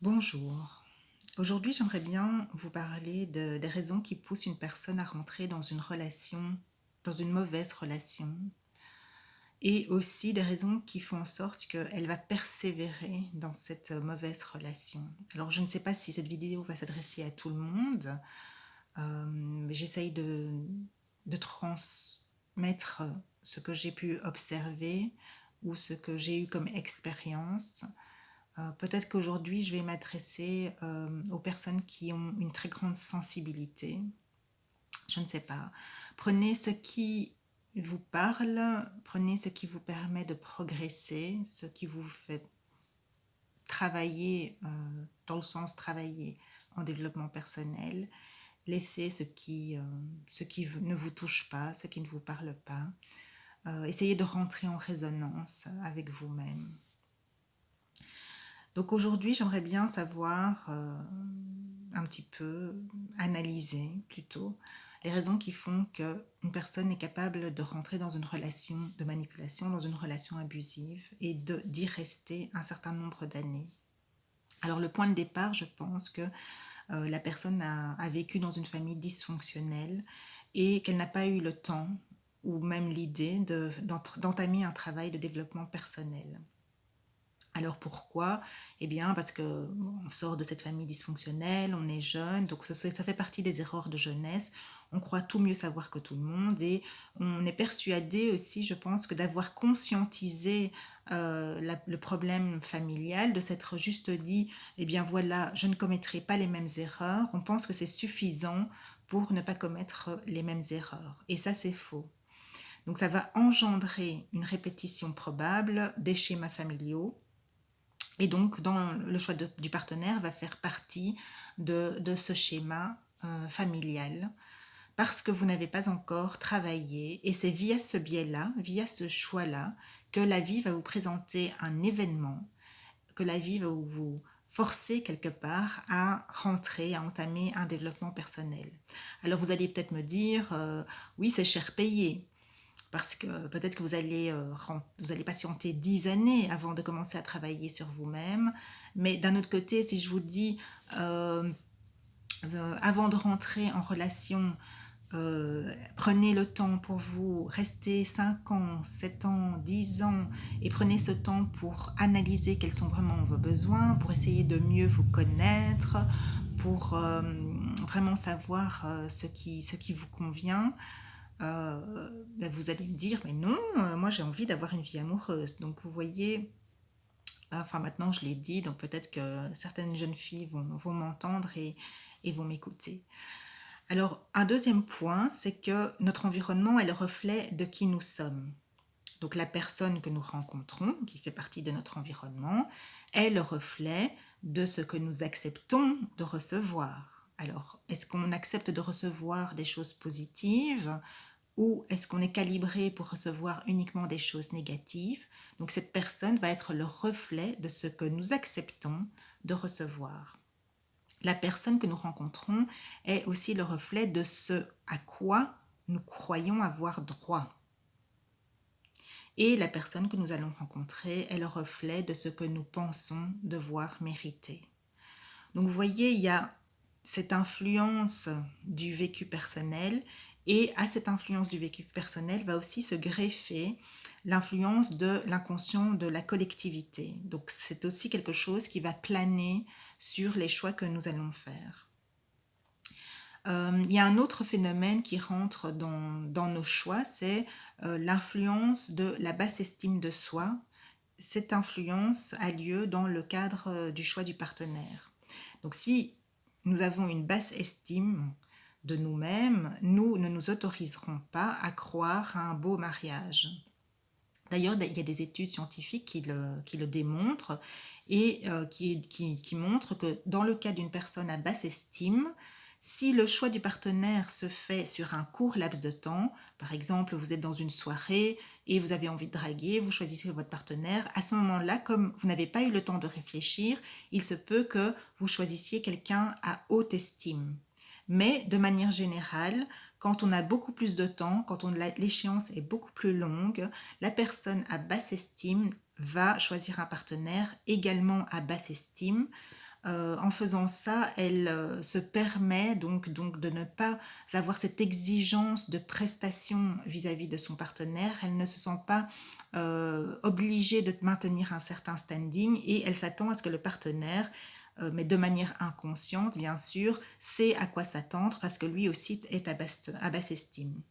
Bonjour. Aujourd'hui, j'aimerais bien vous parler des raisons qui poussent une personne à rentrer dans une relation, dans une mauvaise relation, et aussi des raisons qui font en sorte qu'elle va persévérer dans cette mauvaise relation. Alors, je ne sais pas si cette vidéo va s'adresser à tout le monde, mais j'essaye de transmettre ce que j'ai pu observer ou ce que j'ai eu comme expérience. Peut-être qu'aujourd'hui, je vais m'adresser aux personnes qui ont une très grande sensibilité. Je ne sais pas. Prenez ce qui vous parle, prenez ce qui vous permet de progresser, ce qui vous fait travailler, dans le sens travailler en développement personnel. Laissez ce qui ne vous touche pas, ce qui ne vous parle pas. Essayez de rentrer en résonance avec vous-même. Donc aujourd'hui, j'aimerais bien savoir un petit peu, analyser plutôt, les raisons qui font qu'une personne est capable de rentrer dans une relation de manipulation, dans une relation abusive et d'y rester un certain nombre d'années. Alors le point de départ, je pense que la personne a vécu dans une famille dysfonctionnelle et qu'elle n'a pas eu le temps ou même l'idée d'entamer un travail de développement personnel. Alors pourquoi? Eh bien parce que on sort de cette famille dysfonctionnelle, on est jeune, donc ça fait partie des erreurs de jeunesse. On croit tout mieux savoir que tout le monde et on est persuadé aussi, je pense, que d'avoir conscientisé le problème familial, de s'être juste dit, eh bien voilà, je ne commettrai pas les mêmes erreurs. On pense que c'est suffisant pour ne pas commettre les mêmes erreurs. Et ça, c'est faux. Donc ça va engendrer une répétition probable des schémas familiaux et donc, dans le choix du partenaire va faire partie de ce schéma familial parce que vous n'avez pas encore travaillé et c'est via ce biais-là, via ce choix-là, que la vie va vous présenter un événement, que la vie va vous forcer quelque part à rentrer, à entamer un développement personnel. Alors vous allez peut-être me dire, oui, c'est cher payé parce que peut-être que vous allez patienter 10 années avant de commencer à travailler sur vous-même. Mais d'un autre côté, si je vous dis, euh, avant de rentrer en relation, prenez le temps pour vous, restez 5 ans, 7 ans, 10 ans, et prenez ce temps pour analyser quels sont vraiment vos besoins, pour essayer de mieux vous connaître, pour vraiment savoir ce qui vous convient. Ben vous allez me dire, mais non, moi j'ai envie d'avoir une vie amoureuse. Donc vous voyez, enfin maintenant je l'ai dit, donc peut-être que certaines jeunes filles vont m'entendre et vont m'écouter. Alors un deuxième point, c'est que notre environnement est le reflet de qui nous sommes. Donc la personne que nous rencontrons, qui fait partie de notre environnement, est le reflet de ce que nous acceptons de recevoir. Alors, est-ce qu'on accepte de recevoir des choses positives ou est-ce qu'on est calibré pour recevoir uniquement des choses négatives? Donc cette personne va être le reflet de ce que nous acceptons de recevoir. La personne que nous rencontrons est aussi le reflet de ce à quoi nous croyons avoir droit. Et la personne que nous allons rencontrer est le reflet de ce que nous pensons devoir mériter. Donc vous voyez, il y a cette influence du vécu personnel et à cette influence du vécu personnel va aussi se greffer l'influence de l'inconscient de la collectivité. Donc c'est aussi quelque chose qui va planer sur les choix que nous allons faire. Il y a un autre phénomène qui rentre dans nos choix, c'est l'influence de la basse estime de soi. Cette influence a lieu dans le cadre du choix du partenaire. Donc si nous avons une basse estime de nous-mêmes, nous ne nous autoriserons pas à croire à un beau mariage. D'ailleurs, il y a des études scientifiques qui le démontrent et qui montrent que dans le cas d'une personne à basse estime, si le choix du partenaire se fait sur un court laps de temps, par exemple, vous êtes dans une soirée et vous avez envie de draguer, vous choisissez votre partenaire, à ce moment-là, comme vous n'avez pas eu le temps de réfléchir, il se peut que vous choisissiez quelqu'un à haute estime. Mais de manière générale, quand on a beaucoup plus de temps, quand l'échéance est beaucoup plus longue, la personne à basse estime va choisir un partenaire également à basse estime En faisant ça, elle se permet donc de ne pas avoir cette exigence de prestation vis-à-vis de son partenaire. Elle ne se sent pas obligée de maintenir un certain standing et elle s'attend à ce que le partenaire, mais de manière inconsciente bien sûr, sait à quoi s'attendre parce que lui aussi est à basse estime.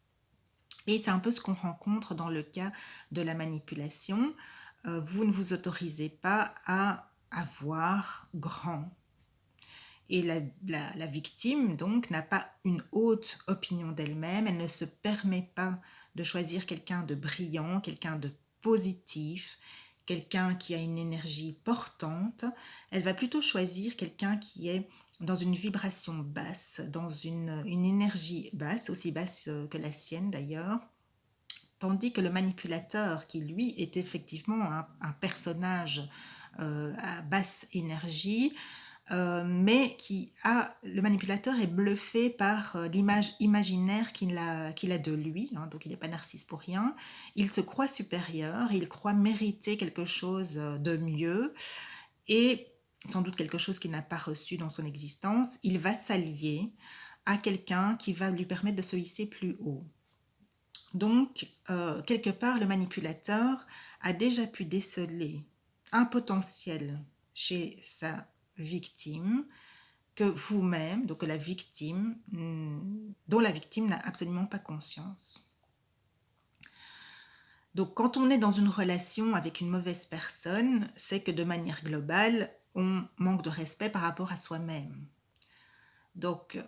Et c'est un peu ce qu'on rencontre dans le cas de la manipulation. Vous ne vous autorisez pas à avoir grand. Et la victime, donc, n'a pas une haute opinion d'elle-même. Elle ne se permet pas de choisir quelqu'un de brillant, quelqu'un de positif, quelqu'un qui a une énergie portante. Elle va plutôt choisir quelqu'un qui est dans une vibration basse, dans une énergie basse, aussi basse que la sienne d'ailleurs. Tandis que le manipulateur, qui lui est effectivement un personnage à basse énergie, mais le manipulateur est bluffé par l'image imaginaire qu'il a de lui, hein, donc il n'est pas narcisse pour rien. Il se croit supérieur, il croit mériter quelque chose de mieux et sans doute quelque chose qu'il n'a pas reçu dans son existence. Il va s'allier à quelqu'un qui va lui permettre de se hisser plus haut. Donc, quelque part, le manipulateur a déjà pu déceler un potentiel chez sa victime que vous-même, donc la victime, dont la victime n'a absolument pas conscience. Donc, quand on est dans une relation avec une mauvaise personne, c'est que de manière globale, on manque de respect par rapport à soi-même. Donc,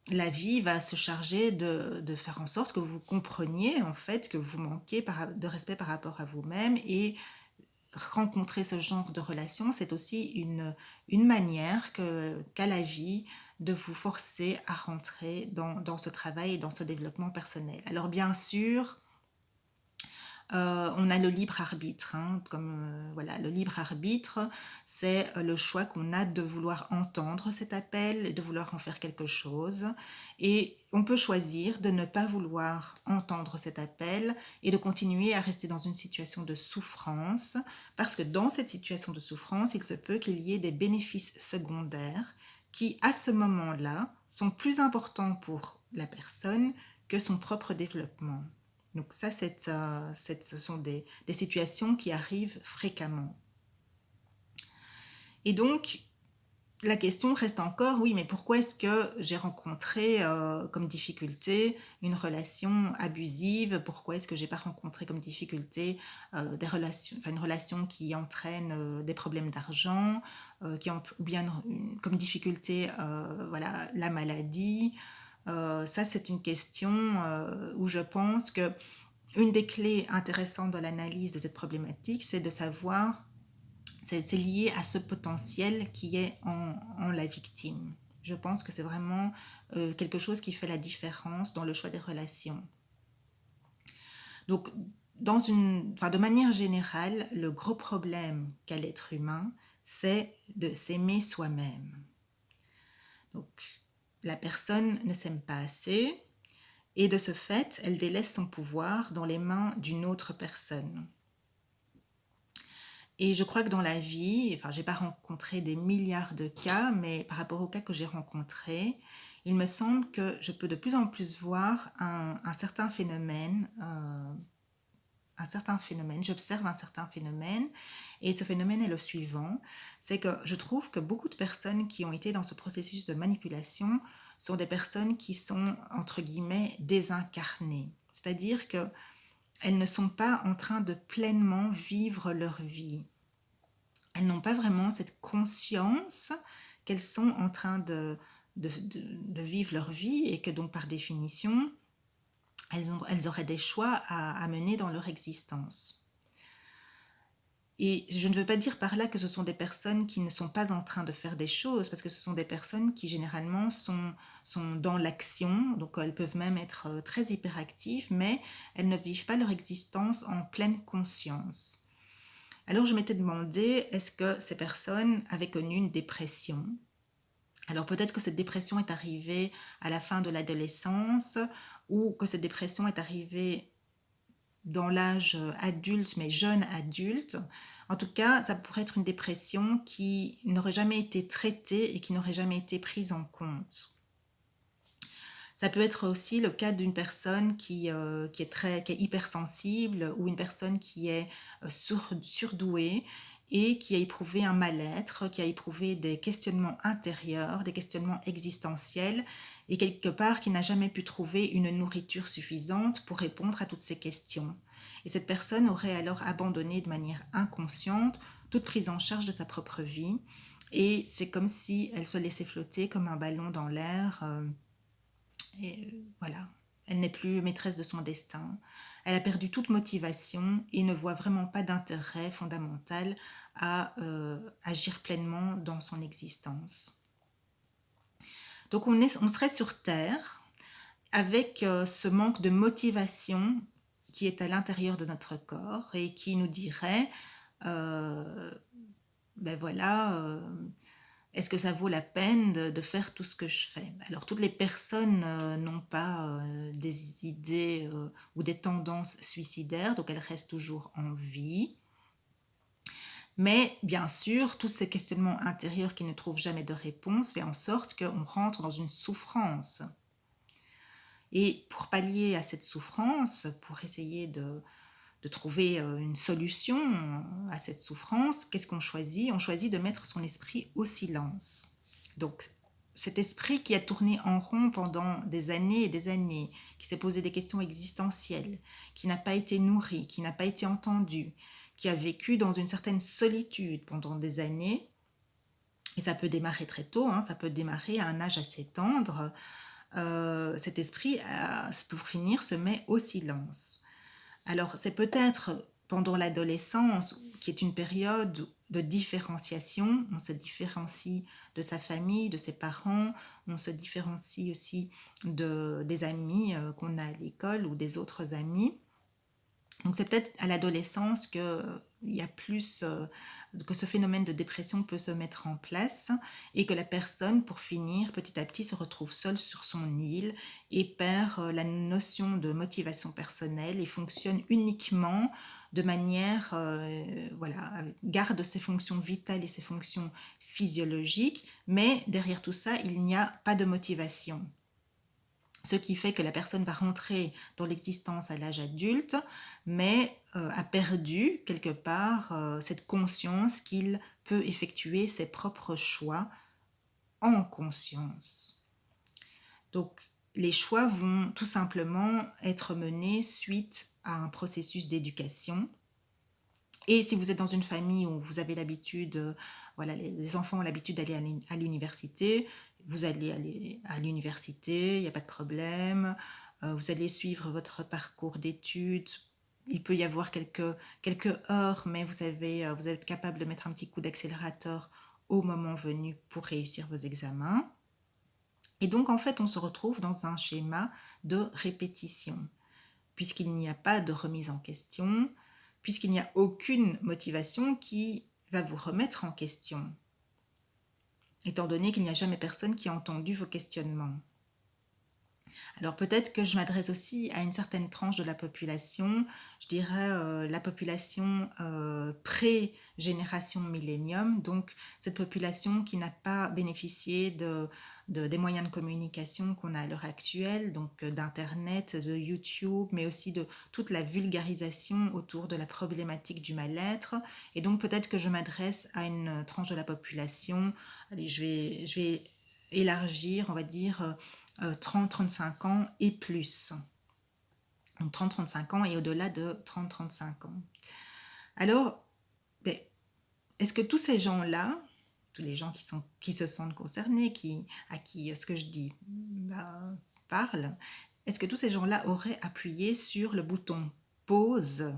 la vie va se charger de faire en sorte que vous compreniez en fait que vous manquez de respect par rapport à vous-même, et rencontrer ce genre de relation, c'est aussi une manière qu'a la vie de vous forcer à rentrer dans ce travail et dans ce développement personnel. Alors bien sûr, on a le libre arbitre, hein, voilà, le libre arbitre, c'est le choix qu'on a de vouloir entendre cet appel, de vouloir en faire quelque chose, et on peut choisir de ne pas vouloir entendre cet appel et de continuer à rester dans une situation de souffrance, parce que dans cette situation de souffrance, il se peut qu'il y ait des bénéfices secondaires qui, à ce moment-là, sont plus importants pour la personne que son propre développement. Donc ça, ce sont des situations qui arrivent fréquemment. Et donc, la question reste encore, oui, mais pourquoi est-ce que j'ai rencontré comme difficulté une relation abusive? Pourquoi est-ce que j'ai pas rencontré comme difficulté une relation qui entraîne des problèmes d'argent, ou bien comme difficulté, voilà, la maladie? Ça, c'est une question où je pense que une des clés intéressantes dans l'analyse de cette problématique, c'est de savoir, c'est lié à ce potentiel qui est en la victime. Je pense que c'est vraiment quelque chose qui fait la différence dans le choix des relations. Donc, de manière générale, le gros problème qu'a l'être humain, c'est de s'aimer soi-même. Donc, la personne ne s'aime pas assez, et de ce fait, elle délaisse son pouvoir dans les mains d'une autre personne. Et je crois que dans la vie, enfin, j'ai pas rencontré des milliards de cas, mais par rapport aux cas que j'ai rencontrés, il me semble que je peux de plus en plus voir un certain phénomène, j'observe un certain phénomène, et ce phénomène est le suivant, c'est que je trouve que beaucoup de personnes qui ont été dans ce processus de manipulation sont des personnes qui sont, entre guillemets, désincarnées. C'est-à-dire qu'elles ne sont pas en train de pleinement vivre leur vie. Elles n'ont pas vraiment cette conscience qu'elles sont en train de vivre leur vie, et que donc par définition, elles auraient des choix à mener dans leur existence. Et je ne veux pas dire par là que ce sont des personnes qui ne sont pas en train de faire des choses, parce que ce sont des personnes qui généralement sont dans l'action, donc elles peuvent même être très hyperactives, mais elles ne vivent pas leur existence en pleine conscience. Alors je m'étais demandé, est-ce que ces personnes avaient connu une dépression? Alors peut-être que cette dépression est arrivée à la fin de l'adolescence, ou que cette dépression est arrivée dans l'âge adulte, mais jeune adulte. En tout cas, ça pourrait être une dépression qui n'aurait jamais été traitée et qui n'aurait jamais été prise en compte. Ça peut être aussi le cas d'une personne qui est hypersensible ou une personne qui est surdouée et qui a éprouvé un mal-être, qui a éprouvé des questionnements intérieurs, des questionnements existentiels et quelque part qui n'a jamais pu trouver une nourriture suffisante pour répondre à toutes ces questions. Et cette personne aurait alors abandonné de manière inconsciente toute prise en charge de sa propre vie et c'est comme si elle se laissait flotter comme un ballon dans l'air. Et voilà, elle n'est plus maîtresse de son destin. Elle a perdu toute motivation et ne voit vraiment pas d'intérêt fondamental à agir pleinement dans son existence. Donc on serait sur Terre avec ce manque de motivation qui est à l'intérieur de notre corps et qui nous dirait, euh, ben voilà, est-ce que ça vaut la peine de faire tout ce que je fais? Alors, toutes les personnes n'ont pas des idées ou des tendances suicidaires, donc elles restent toujours en vie. Mais bien sûr, tous ces questionnements intérieurs qui ne trouvent jamais de réponse font en sorte qu'on rentre dans une souffrance. Et pour pallier à cette souffrance, pour essayer de trouver une solution à cette souffrance, qu'est-ce qu'on choisit? On choisit de mettre son esprit au silence. Donc, cet esprit qui a tourné en rond pendant des années et des années, qui s'est posé des questions existentielles, qui n'a pas été nourri, qui n'a pas été entendu, qui a vécu dans une certaine solitude pendant des années, et ça peut démarrer très tôt, hein, ça peut démarrer à un âge assez tendre, cet esprit, pour finir, se met au silence. Alors, c'est peut-être pendant l'adolescence, qui est une période de différenciation, on se différencie de sa famille, de ses parents, on se différencie aussi des amis qu'on a à l'école ou des autres amis. Donc c'est peut-être à l'adolescence il y a plus que ce phénomène de dépression peut se mettre en place et que la personne, pour finir, petit à petit se retrouve seule sur son île et perd la notion de motivation personnelle et fonctionne uniquement de manière, voilà, garde ses fonctions vitales et ses fonctions physiologiques, mais derrière tout ça, il n'y a pas de motivation. Ce qui fait que la personne va rentrer dans l'existence à l'âge adulte, mais a perdu quelque part cette conscience qu'il peut effectuer ses propres choix en conscience. Donc, les choix vont tout simplement être menés suite à un processus d'éducation. Et si vous êtes dans une famille où vous avez l'habitude, voilà, les enfants ont l'habitude d'aller à l'université, vous allez aller à l'université, il n'y a pas de problème, vous allez suivre votre parcours d'études, il peut y avoir quelques heures, mais vous êtes capable de mettre un petit coup d'accélérateur au moment venu pour réussir vos examens. Et donc, en fait, on se retrouve dans un schéma de répétition, puisqu'il n'y a pas de remise en question, puisqu'il n'y a aucune motivation qui va vous remettre en question, étant donné qu'il n'y a jamais personne qui a entendu vos questionnements. Alors peut-être que je m'adresse aussi à une certaine tranche de la population, je dirais la population pré-génération millénium, donc cette population qui n'a pas bénéficié des moyens de communication qu'on a à l'heure actuelle, donc d'Internet, de YouTube, mais aussi de toute la vulgarisation autour de la problématique du mal-être. Et donc peut-être que je m'adresse à une tranche de la population, allez, je vais élargir, on va dire 30-35 ans et plus. Donc 30-35 ans et au-delà de 30-35 ans. Alors, ben, est-ce que tous ces gens-là, tous les gens qui se sentent concernés, à qui ce que je dis parle, est-ce que tous ces gens-là auraient appuyé sur le bouton pause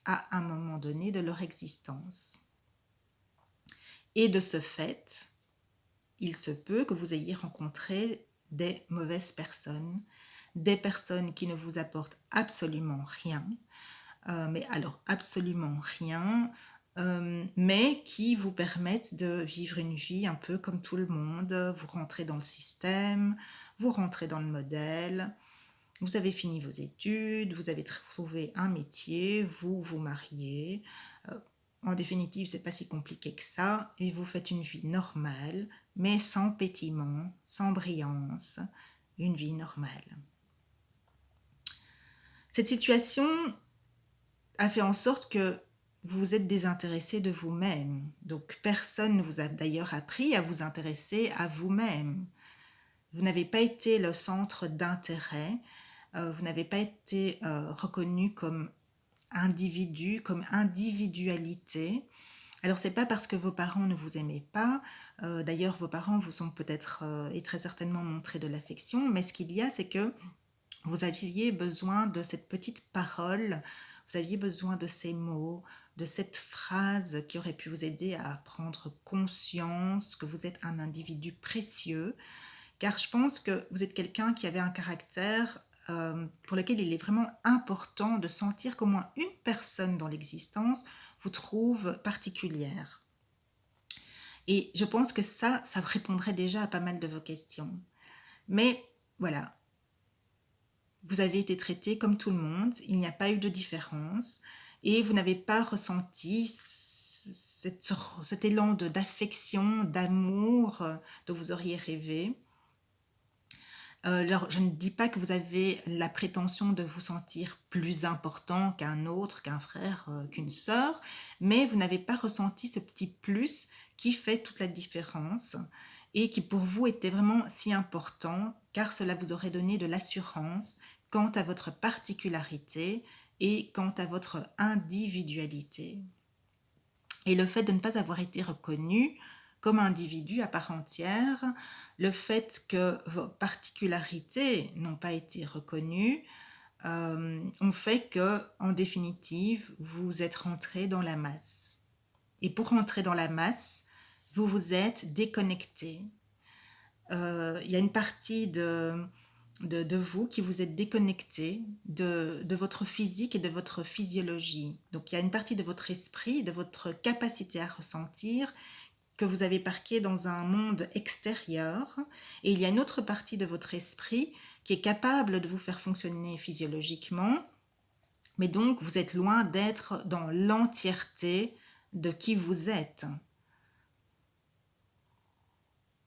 à un moment donné de leur existence? Et de ce fait, il se peut que vous ayez rencontré des mauvaises personnes, des personnes qui ne vous apportent absolument rien, mais alors absolument rien, mais qui vous permettent de vivre une vie un peu comme tout le monde. Vous rentrez dans le système, vous rentrez dans le modèle, Vous avez fini vos études, vous avez trouvé un métier, vous vous mariez. En définitive, c'est pas si compliqué que ça, et vous faites une vie normale, mais sans pétillement, sans brillance, une vie normale. Cette situation a fait en sorte que vous vous êtes désintéressé de vous-même. Donc personne ne vous a d'ailleurs appris à vous intéresser à vous-même. Vous n'avez pas été le centre d'intérêt, vous n'avez pas été reconnu comme individu, comme individualité. Alors c'est pas parce que vos parents ne vous aimaient pas, d'ailleurs vos parents vous ont peut-être et très certainement montré de l'affection, mais ce qu'il y a c'est que vous aviez besoin de cette petite parole, vous aviez besoin de ces mots, de cette phrase qui aurait pu vous aider à prendre conscience que vous êtes un individu précieux, car je pense que vous êtes quelqu'un qui avait un caractère pour lequel il est vraiment important de sentir qu'au moins une personne dans l'existence vous trouve particulière. Et je pense que ça répondrait déjà à pas mal de vos questions. Mais voilà, vous avez été traité comme tout le monde, il n'y a pas eu de différence, et vous n'avez pas ressenti cet élan d'affection, d'amour dont vous auriez rêvé. Alors, je ne dis pas que vous avez la prétention de vous sentir plus important qu'un autre, qu'un frère, qu'une sœur, mais vous n'avez pas ressenti ce petit plus qui fait toute la différence et qui pour vous était vraiment si important car cela vous aurait donné de l'assurance quant à votre particularité et quant à votre individualité. Et le fait de ne pas avoir été reconnu comme individu à part entière, le fait que vos particularités n'ont pas été reconnues, ont fait que, en définitive, vous êtes rentré dans la masse. Et pour rentrer dans la masse, vous vous êtes déconnecté. Il y a une partie de vous qui vous êtes déconnecté de votre physique et de votre physiologie. Donc il y a une partie de votre esprit, de votre capacité à ressentir que vous avez parqué dans un monde extérieur et il y a une autre partie de votre esprit qui est capable de vous faire fonctionner physiologiquement, mais donc vous êtes loin d'être dans l'entièreté de qui vous êtes.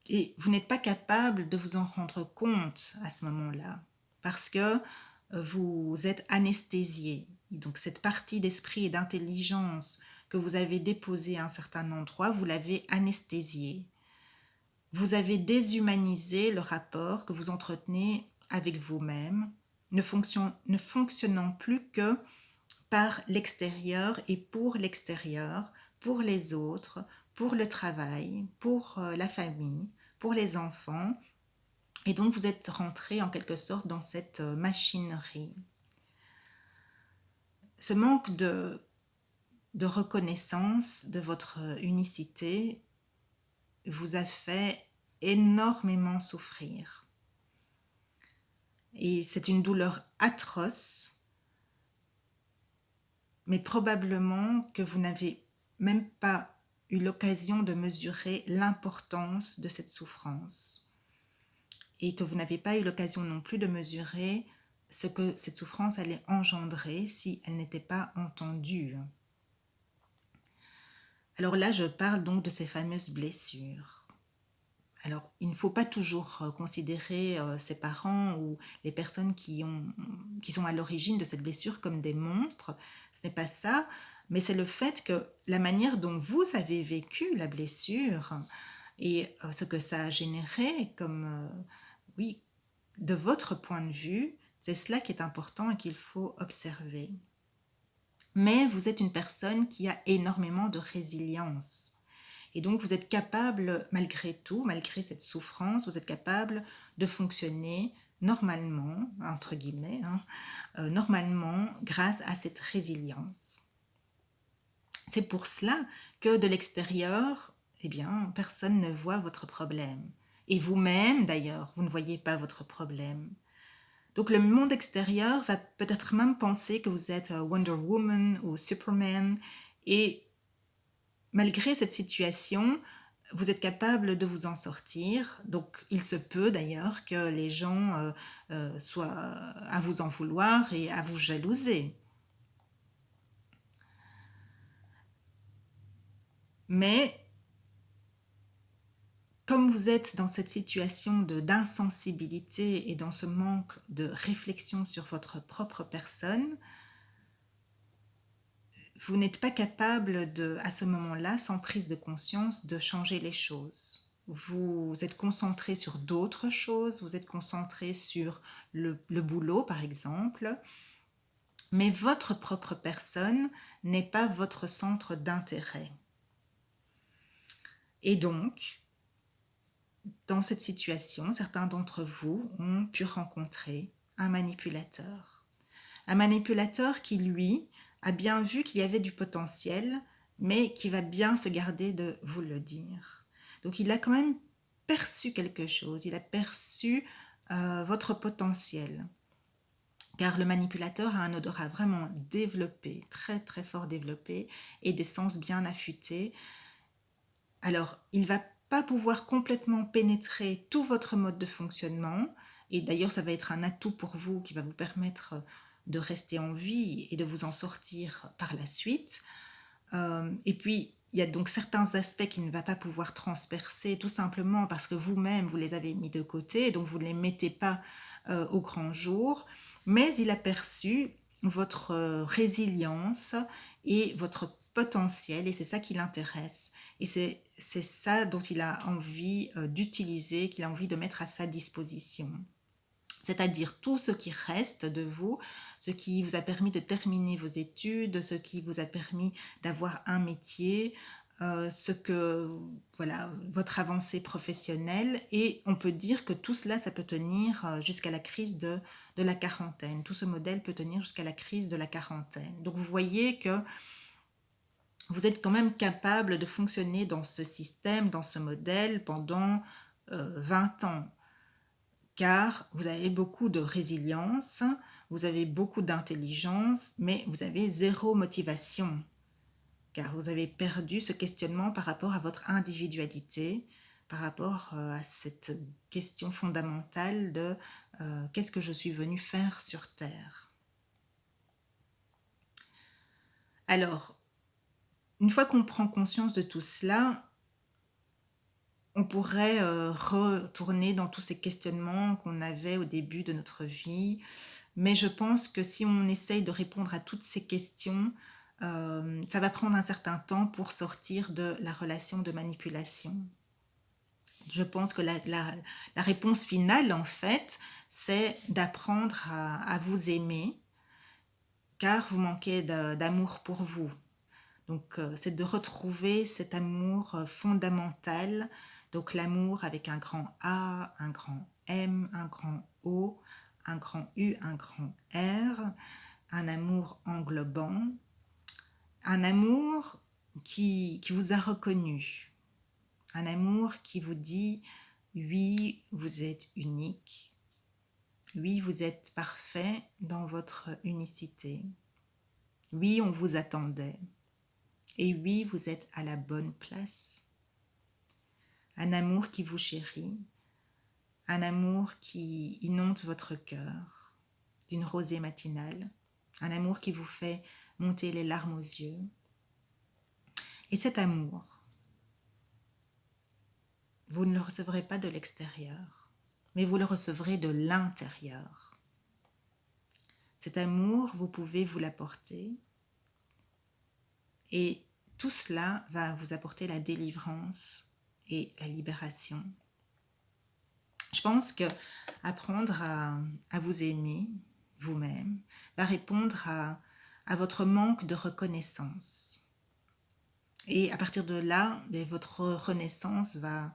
Et vous n'êtes pas capable de vous en rendre compte à ce moment-là, parce que vous êtes anesthésié. Donc cette partie d'esprit et d'intelligence que vous avez déposée à un certain endroit, vous l'avez anesthésiée. Vous avez déshumanisé le rapport que vous entretenez avec vous-même, ne fonctionnant plus que par l'extérieur et pour l'extérieur, pour les autres, pour le travail, pour la famille, pour les enfants. Et donc vous êtes rentré en quelque sorte dans cette machinerie. Ce manque de reconnaissance de votre unicité vous a fait énormément souffrir. Et c'est une douleur atroce, mais probablement que vous n'avez même pas eu l'occasion de mesurer l'importance de cette souffrance et que vous n'avez pas eu l'occasion non plus de mesurer ce que cette souffrance allait engendrer si elle n'était pas entendue. Alors là, je parle donc de ces fameuses blessures. Alors, il ne faut pas toujours considérer ses parents ou les personnes qui sont à l'origine de cette blessure comme des monstres. Ce n'est pas ça, mais c'est le fait que la manière dont vous avez vécu la blessure et ce que ça a généré comme, oui, de votre point de vue, c'est cela qui est important et qu'il faut observer. Mais vous êtes une personne qui a énormément de résilience. Et donc, vous êtes capable, malgré tout, malgré cette souffrance, vous êtes capable de fonctionner normalement, entre guillemets, normalement, grâce à cette résilience. C'est pour cela que de l'extérieur, eh bien, personne ne voit votre problème. Et vous-même, d'ailleurs, vous ne voyez pas votre problème. Donc le monde extérieur va peut-être même penser que vous êtes Wonder Woman ou Superman. Et malgré cette situation, vous êtes capable de vous en sortir. Donc, il se peut d'ailleurs que les gens soient à vous en vouloir et à vous jalouser. Mais comme vous êtes dans cette situation d'insensibilité et dans ce manque de réflexion sur votre propre personne, vous n'êtes pas capable à ce moment-là, sans prise de conscience, de changer les choses. Vous êtes concentré sur d'autres choses, vous êtes concentré sur le boulot par exemple, mais votre propre personne n'est pas votre centre d'intérêt. Et donc, dans cette situation, certains d'entre vous ont pu rencontrer un manipulateur. Un manipulateur qui, lui, a bien vu qu'il y avait du potentiel, mais qui va bien se garder de vous le dire. Donc il a quand même perçu quelque chose, il a perçu votre potentiel. Car le manipulateur a un odorat vraiment développé, très très fort développé, et des sens bien affûtés. Alors, il ne va pas pouvoir complètement pénétrer tout votre mode de fonctionnement, et d'ailleurs ça va être un atout pour vous qui va vous permettre de rester en vie et de vous en sortir par la suite. Et puis, il y a donc certains aspects qu'il ne va pas pouvoir transpercer, tout simplement parce que vous-même, vous les avez mis de côté, donc vous ne les mettez pas au grand jour. Mais il a perçu votre résilience et votre potentiel, et c'est ça qui l'intéresse. Et c'est ça dont il a envie d'utiliser, qu'il a envie de mettre à sa disposition. C'est-à-dire tout ce qui reste de vous, ce qui vous a permis de terminer vos études, ce qui vous a permis d'avoir un métier, voilà, votre avancée professionnelle. Et on peut dire que tout cela, ça peut tenir jusqu'à la crise de la quarantaine. Tout ce modèle peut tenir jusqu'à la crise de la quarantaine. Donc vous voyez que vous êtes quand même capable de fonctionner dans ce système, dans ce modèle pendant 20 ans. Car vous avez beaucoup de résilience, vous avez beaucoup d'intelligence, mais vous avez zéro motivation, car vous avez perdu ce questionnement par rapport à votre individualité, par rapport à cette question fondamentale de qu'est-ce que je suis venu faire sur Terre. Alors, une fois qu'on prend conscience de tout cela, on pourrait retourner dans tous ces questionnements qu'on avait au début de notre vie. Mais je pense que si on essaye de répondre à toutes ces questions, ça va prendre un certain temps pour sortir de la relation de manipulation. Je pense que la réponse finale, en fait, c'est d'apprendre à vous aimer, car vous manquez d'amour pour vous. Donc, c'est de retrouver cet amour fondamental, donc l'amour avec un grand A, un grand M, un grand O, un grand U, un grand R, un amour englobant, un amour qui vous a reconnu, un amour qui vous dit « oui, vous êtes unique, oui, vous êtes parfait dans votre unicité, oui, on vous attendait, et oui, vous êtes à la bonne place ». Un amour qui vous chérit, un amour qui inonde votre cœur d'une rosée matinale, un amour qui vous fait monter les larmes aux yeux. Et cet amour, vous ne le recevrez pas de l'extérieur, mais vous le recevrez de l'intérieur. Cet amour, vous pouvez vous l'apporter, et tout cela va vous apporter la délivrance et la libération. Je pense que apprendre à vous aimer vous-même va répondre à votre manque de reconnaissance. Et à partir de là, votre renaissance va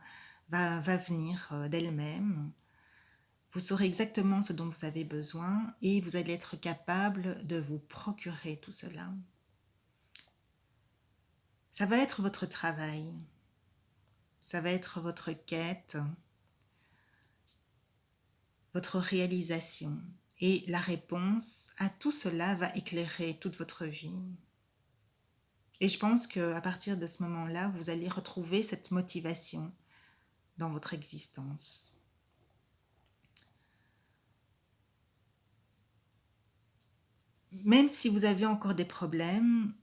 venir d'elle-même. Vous saurez exactement ce dont vous avez besoin et vous allez être capable de vous procurer tout cela. Ça va être votre travail, ça va être votre quête, votre réalisation. Et la réponse à tout cela va éclairer toute votre vie. Et je pense qu'à partir de ce moment-là, vous allez retrouver cette motivation dans votre existence. Même si vous avez encore des problèmes,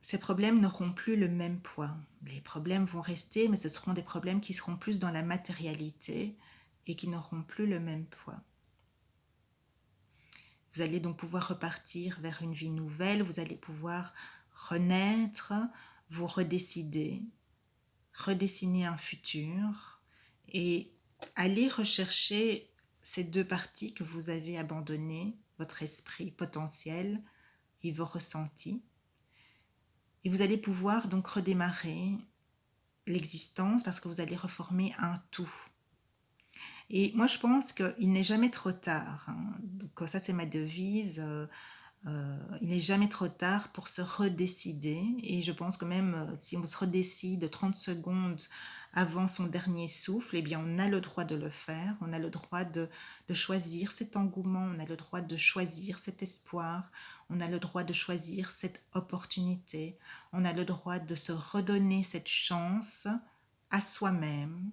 ces problèmes n'auront plus le même poids. Les problèmes vont rester, mais ce seront des problèmes qui seront plus dans la matérialité et qui n'auront plus le même poids. Vous allez donc pouvoir repartir vers une vie nouvelle, vous allez pouvoir renaître, vous redécider, redessiner un futur et aller rechercher ces deux parties que vous avez abandonnées, votre esprit potentiel et vos ressentis. Et vous allez pouvoir donc redémarrer l'existence parce que vous allez reformer un tout. Et moi, je pense qu'il n'est jamais trop tard. Donc ça, c'est ma devise. Il n'est jamais trop tard pour se redécider. Et je pense que même si on se redécide 30 secondes avant son dernier souffle, eh bien, on a le droit de le faire. On a le droit de choisir cet engouement. On a le droit de choisir cet espoir. On a le droit de choisir cette opportunité. On a le droit de se redonner cette chance à soi-même.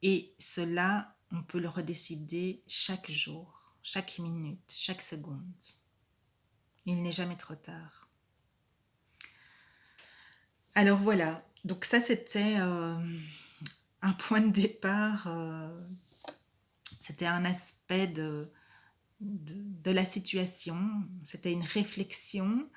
Et cela, on peut le redécider chaque jour, chaque minute, chaque seconde. Il n'est jamais trop tard. Alors voilà, donc ça c'était un point de départ, c'était un aspect de la situation, c'était une réflexion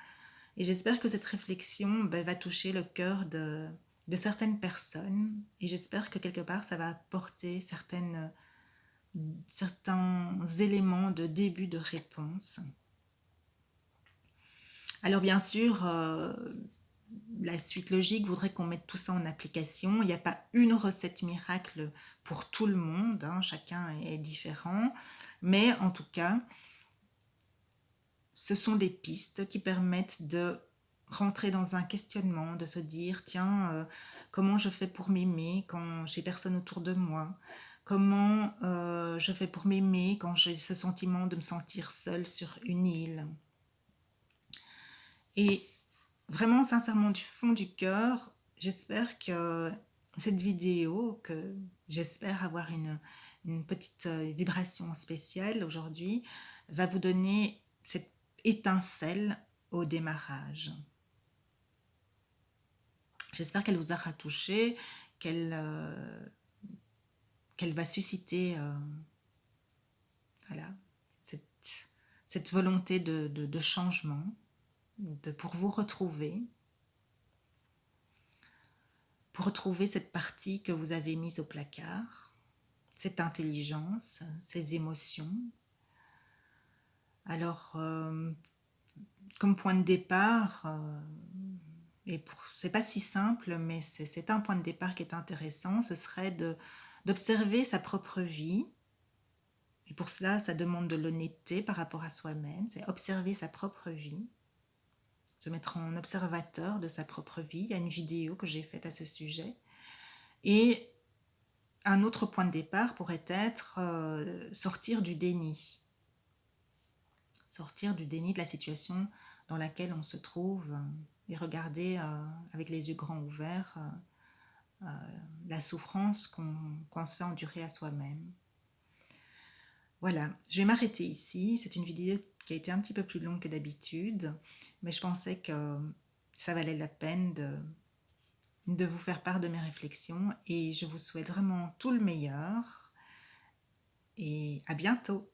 et j'espère que cette réflexion va toucher le cœur de certaines personnes et j'espère que quelque part ça va apporter certains éléments de début de réponse. Alors bien sûr, la suite logique voudrait qu'on mette tout ça en application. Il n'y a pas une recette miracle pour tout le monde, hein, chacun est différent, mais en tout cas, ce sont des pistes qui permettent de rentrer dans un questionnement, de se dire, tiens, comment je fais pour m'aimer quand j'ai personne autour de moi? Comment je fais pour m'aimer quand j'ai ce sentiment de me sentir seule sur une île? Et vraiment, sincèrement, du fond du cœur, j'espère que cette vidéo, que j'espère avoir une petite vibration spéciale aujourd'hui, va vous donner cette étincelle au démarrage. J'espère qu'elle vous aura touché, qu'elle va susciter voilà, cette volonté de changement, pour vous retrouver, pour retrouver cette partie que vous avez mise au placard, cette intelligence, ces émotions. Alors, comme point de départ, et c'est pas si simple, mais c'est un point de départ qui est intéressant, ce serait d'observer sa propre vie. Et pour cela, ça demande de l'honnêteté par rapport à soi-même, c'est observer sa propre vie, se mettre en observateur de sa propre vie. Il y a une vidéo que j'ai faite à ce sujet. Et un autre point de départ pourrait être sortir du déni. Sortir du déni de la situation dans laquelle on se trouve et regarder avec les yeux grands ouverts la souffrance qu'on se fait endurer à soi-même. Voilà, je vais m'arrêter ici. C'est une vidéo qui a été un petit peu plus longue que d'habitude, mais je pensais que ça valait la peine de vous faire part de mes réflexions et je vous souhaite vraiment tout le meilleur et à bientôt.